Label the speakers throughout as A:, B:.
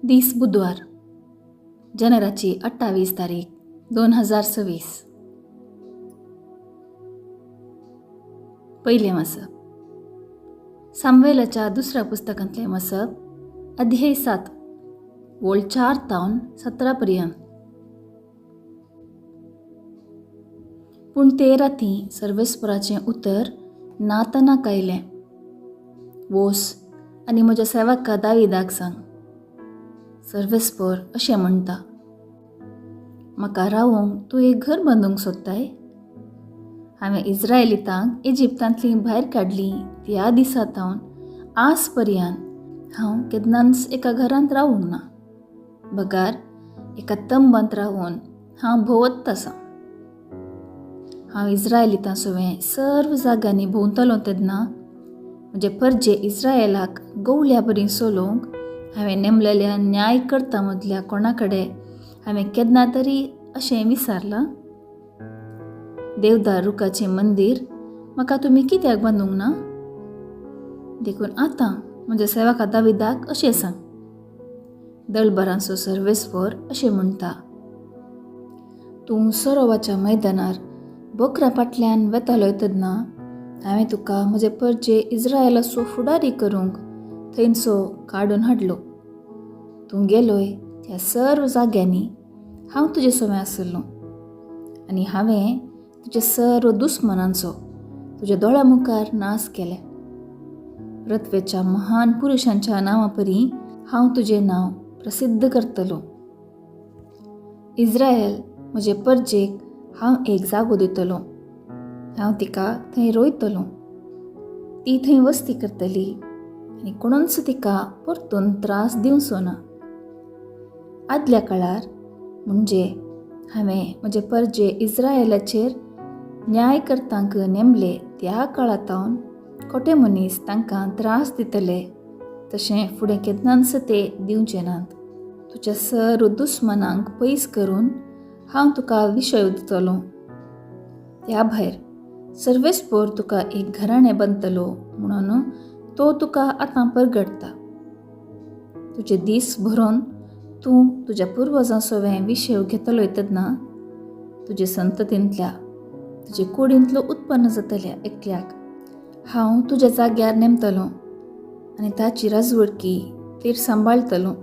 A: दीस बुधवार जानेवारीची 28 तारीख 2026. पहिले मसब सामुएलाच्या दुसऱ्या पुस्तकांतले मसब अध्याय 7 वोळ 4 तावन 17 पर्यंत. पूण ते राती सर्वेस्पराचें उतर नातानाक आयलें. वोस आनी म्हज्या सेवका दाविदाक सांग. सर्वेस्पर अशें म्हणटा, म्हाका रावूंक तूं एक घर बांदूंक सोदताय? हांवें इस्रायलितांक इजिप्तांतली भायर काडली त्या दिसा तावन आज पर्यंत हांव केन्नाच एका घरांत रावूंक ना. बगार एका तंबांत रावून हांव भोंवत आसां. हांव इस्रायलितां सोवें सर्व जाग्यांनी भोंवतलों तेन्ना म्हजे परजे इस्रायलाक गवळ्या बरी सोलोवंक हांवें नेमलेल्या न्यायकर्ता मदल्या कोणा कडेन हांवें केन्ना तरी अशें विचारलां? देवदार रुखाचें मंदीर म्हाका तुमी कित्याक बांदूंक ना? देखून आतां म्हज्या सेवका दाविदाक अशें सांग. दळबरांचो सर्वेस्पर अशें म्हणटा, तूं सरोवाच्या मैदानार बकऱ्या फाटल्यान वेतालोय तेन्ना हांवें तुका म्हजे परजे इस्रायलाचो फुडारी करूंक थंयचो काडून हाडलो. तूं गेलोय त्या सर्व जाग्यांनी हांव तुजे सोवें आसलो आनी हांवें तुजे सर्व दुस्मनांचो तुज्या दोळ्या मुखार नाश केले. पृथ्वेच्या महान पुरुशांच्या नांवा परी हांव तुजें नांव प्रसिद्ध करतलो. इस्रायल म्हजे परजेक हांव एक जागो दितलो. हांव तिका थंय रोयतलो. ती थंय वस्ती करतली आनी कोणूच तिका परतून त्रास दिवचो ना. आदल्या काळार म्हणजे हांवें म्हजे परजे इस्रायलाचेर न्यायकर्तांक नेमले त्या काळांतावन खोटे मनीस तांकां त्रास दितले तशें फुडें केन्नाच ते दिवचे नात. तुज्या सर्व दुस्मनांक पयस करून हांव तुका विशय दितलो. त्या भायर सर्वेस्पर तुका एक घराणें बांदतलो म्हणून तो तुका आतां परगडटा. तुजे दीस भरोवन तूं तुज्या पुर्वजां सोवें विशय घेतलोय तेन्ना तुजे संततींतल्या तुजे कुडींतलो उत्पन्न जातल्या एकल्याक हांव तुज्या जाग्यार नेमतलो आनी ताची राजवडकी थेर सांबाळतलो.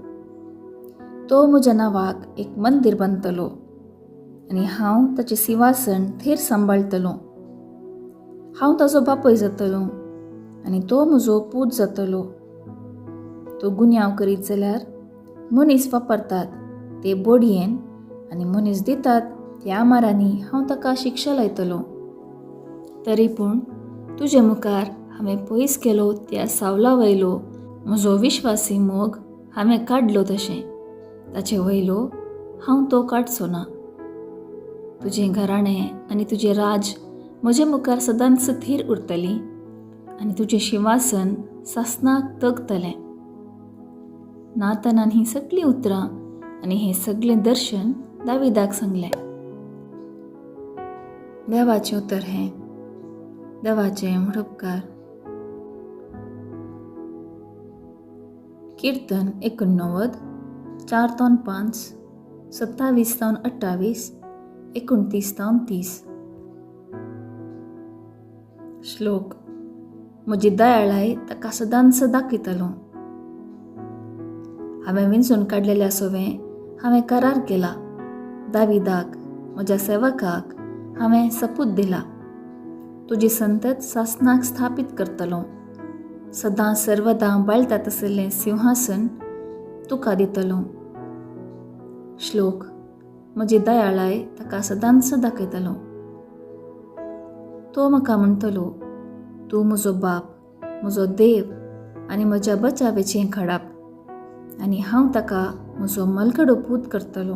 A: तो म्हज्या नांवाक एक मंदीर बांदतलो आनी हांव ताचें सिंहासन थेर सांबाळतलो. हांव ताचो बापूय जातलो आनी तो म्हजो पूत जातलो. तो गुन्यांव करीत जाल्यार मनीस वापरतात ते बोडयेन आनी मनीस दितात त्या मारांनी हांव ताका शिक्षा लायतलो. तरी पूण तुजे मुखार हांवें पयस केलो त्या सावला वयलो म्हजो विश्वासी मोग हांवें काडलो तशें ताचे वयलो हांव तो काडचो ना. तुजें घराणें आनी तुजें राज म्हजे मुखार सदांच थीर उरतली आनी तुजें सिंहासन सासनाक तगतलें. नातानान ही सगळीं उतरां आनी हें सगळें दर्शन दाविदाक सांगलें. देवाचें उतर हें देवाचें म्हणपकार. कीर्तन 89 4-5 27-28 29-30. श्लोक. म्हजी दयाळाय ताका सदांच दाखयतलो. हांवें विंचून काडलेल्या सोवें हांवें करार केला. दाविदाक म्हज्या सेवकाक हांवें सपूत दिला. तुजी संतत सासनाक स्थापीत करतलो. सदां सर्वदां बाळतात आसलें सिंहासन तुका दितलो. श्लोक. म्हजी दयाळाय ताका सदांच दाखयतलो. तो म्हाका म्हणटलो, तूं म्हजो बाप, म्हजो देव आनी म्हज्या बचावेचें खडाप आनी हांव ताका म्हजो मलगडो पूत करतलो.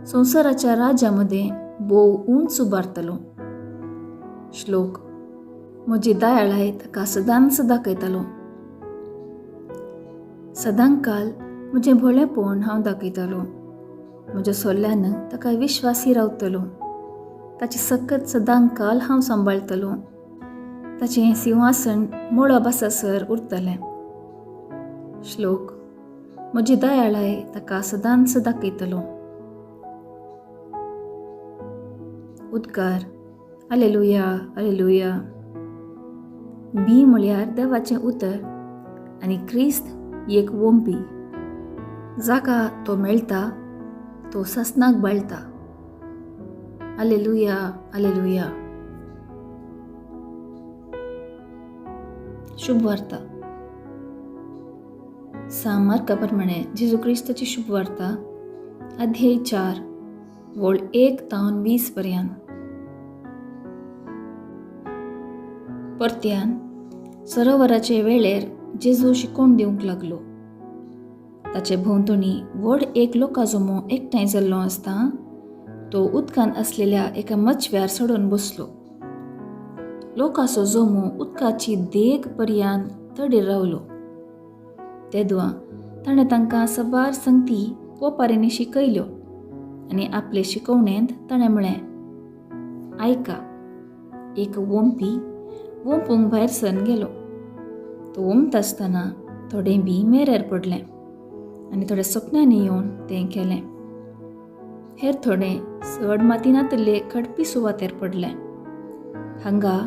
A: संवसाराच्या राज्या मदें बोव उंच उबारतलो. श्लोक. म्हजी दयाळाय ताका सदांच दाखयतलो. सदांकाल म्हजें भोळेपण हांव दाखयतलो. म्हज्या सल्ल्यान ताका विश्वासी रावतलो. ताची सकत सदांकाल हांव सांबाळतलो. ताचें सिंहासन मोळब आसासर उरतलें. श्लोक. म्हजी दयाळाय ताका सदांच दाखयतलो. उद्गार हालेलुया हालेलुया. बी म्हळ्यार देवाचें उतर आनी क्रिस्त एक वोंपी. जाका तो मेळटा तो ससनाक बळटा. Hallelujah hallelujah. शुभ वार्ता. मार्का प्रमाणे जेजू क्रिस्ताची शुभ वार्ता अध्याय 4 वळ 1 ते 20 पर्यंत. परत्यान सरोवराचे वेळेर जेजू शिकोवन दिवंक लागलो. ताचे भोंवतणी व्हड एक लोकांजमो एकठांय जाल्लो आसता तो उदकान आसलेल्या एका मचव्यार चडून बसलो. लोकांचो जमो उदकाची देग पर्यंत थडीर रावलो. तेदुआ ताणें तांकां सबार संगती ओपारींनी शिकयल्यो आनी आपले शिकवणेंत ताणें म्हळें, आयका, एक वोंपी वोंपूंक भायर सरून गेलो. तो वोंपता आसतना थोडें बी मेरेर पडलें आनी थोडें सपनांनी येवन तें केलें. हेर थोडें चड मातीनातले खडपी सुवातेर पडलें. हांगा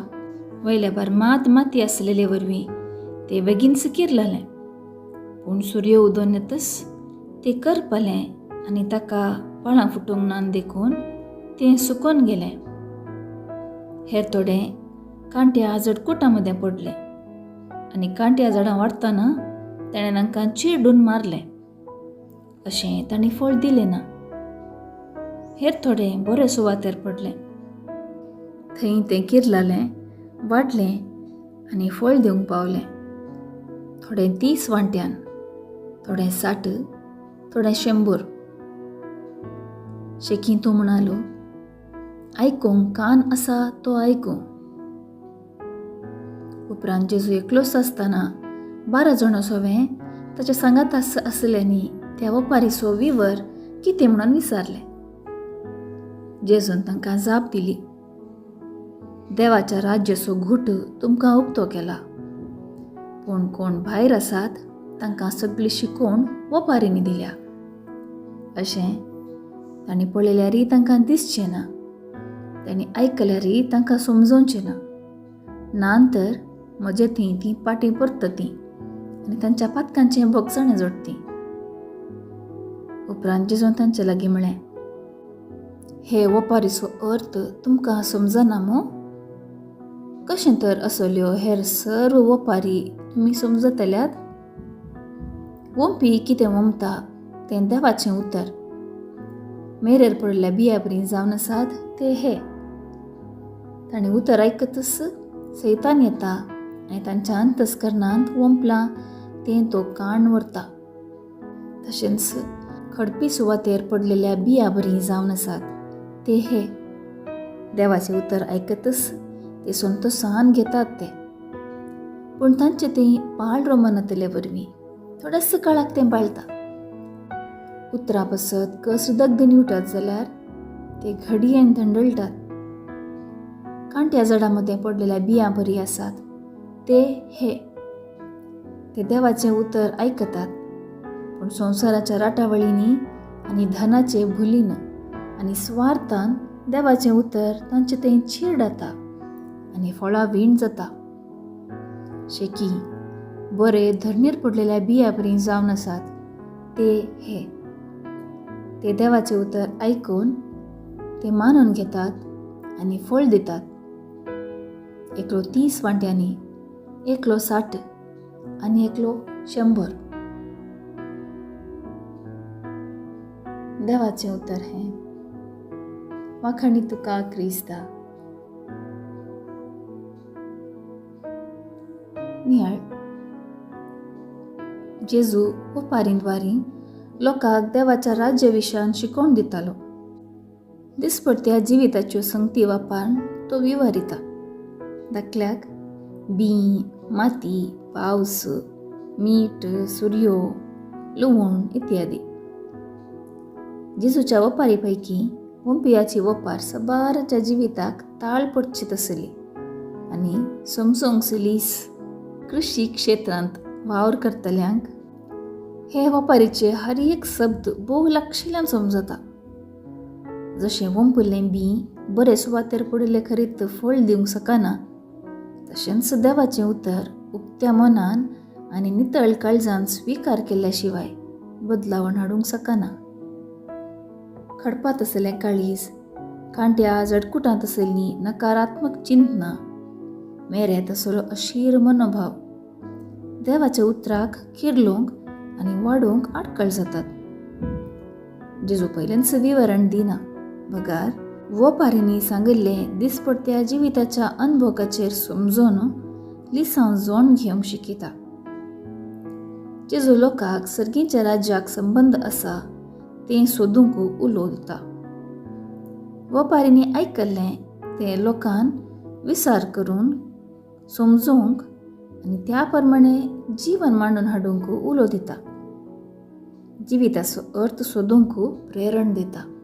A: वयल्या बार माती आसलेले वरवीं तें बेगीन सिकीर जालें. पूण सूर्य उदोवन येतच तें करपलें आनी ताका फळां फुटूंक ना देखून तें सुकोवन गेलें. हेर थोडें कांट्या जडकुटां मदें पडलें आनी कांट्या झाडां वाडटाना ताणें तांकां चिरडून मारलें. अशें तांणी फळ दिलें ना. हेर थोडें बरे सुवातेर पडलें. थंय तें किरलालें, वाडलें आनी फळ दिवंक पावलें. थोडें 30 वांट्यान, थोडें 60, थोडें 100. शेकी तूं म्हणालो, आयकूंक कान आसा तो आयकूं. उपरांत जेजू एकलोच आसतना 12 जाणां सोवें ताच्या सांगात आसल्यांनी त्या ओपारीचो विवर कितें म्हणून विचारलें. जेजून तांकां जाप दिली, देवाच्या राज्याचो घुट तुमकां उक्तो केला. पूण कोण भायर आसात तांकां सगळी शिकोवण ओपारींनी दिल्या. अशें तांणी पळयल्यारय तांकां दिसचें ना, तांणी आयकल्यारय तांकां समजोवचें ना. नांतर म्हजे थंय तीं पाटी परततीं आनी तांच्या पातकांचें भोगसणें जोडटीं. उपरांत जेजून तांचे लागीं म्हळें, हे ओपारीचो अर्थ तुमकां समजना मो? कशें तर असल्यो हेर सर्व ओपारी तुमी समजतल्यात? वोंपी कितें वोंपता तें देवाचें उतर. मेरेर पडलेल्या बिया बरीं जावन आसात ते हे. तांणी उतर आयकतच सैतान येता आनी तांच्या अंतस्करणांत वोंपलां तें तो काण व्हरता. तशेंच खडपी सुवातेर पडलेल्या बिया बरीं जावन आसात ते हे. देवाचें उतर आयकतच ते संतोशान घेतात ते. पूण तांचे तें पाळ रोमनातले वरवीं थोड्याच काळाक तें बाळटा. उतरां बसत कस दगदनी उठत जाल्यार ते घडयेन थंडळटात. कांट्या झाडांमध्ये पडलेल्या बिया बरी आसात ते हे. ते देवाचें उतर आयकतात, पूण संवसाराच्या राटावळींनी आनी धनाचे भुलीन आनी स्वार्थान देवाचें उतर तांचे थंय चिरडता आनी फळां विण जाता. शेकी बरे धरणीर पडलेल्या बिया बरीं जावन आसात ते हे. ते देवाचें उतर आयकून ते मानून घेतात आनी फळ दितात. एकलो 30 वांट्यांनी, एकलो 60 आनी एकलो 100. देवाचें उतर हें. वाखाणी तुका क्रिस्ता. नियाळ. जेजू ओपारींद्वारी लोकांक देवाच्या राज्या विशयान शिकोवन दितालो. दिसपट्ट्या जिविताच्यो संगती वापरून तो विवरिता. दाखल्याक बी, माती, पावस, मीठ, सूर्यो, लुवण इत्यादी. जेजूच्या ओपारी पैकी वोंपियाची ओपार सबाराच्या जिविताक ताळ पडची तसली आनी समसोंग सिलीस कृषी क्षेत्रांत वावर करतल्यांक हे वापारीचे हर एक शब्द भोव लागशिल्ल्यान समजता. जशें वंपुल्लें बी बरें सुवातेर पडिल्ले खरीत फळ दिवंक शकना, तशेंच देवाचें उतर उक्त्या मनान आनी नितळ काळजान स्विकार केल्ल्या शिवाय बदलावण हाडूंक शकना. खडपात आसलें काळीज, कांट्या जडकुटांत आसलेलीं नकारात्मक चिंतनां, मेरेत आसलो अशीर मनोभाव देवाच्या उतराक किर्लोवंक आनी वाडोवंक आडखळ जातात. जेजू पयलेंच विवरण दिना, बगार वपारींनी सांगिल्लें दिसपट्ट्या जिविताच्या अनुभवाचेर समजून लिसांव जोण घेवंक शिकयता. जेजू लोकांक सर्गीच्या राज्याक संबंध आसा तें सोदूंक उलो दिता. वपारींनी आयकल्लें तें लोकांन विचार करून समजूंक आनी त्या प्रमाणे जीवन मांडून हाडूंक उलो दिता. जिविताचो अर्थ सोदूंक प्रेरण दिता.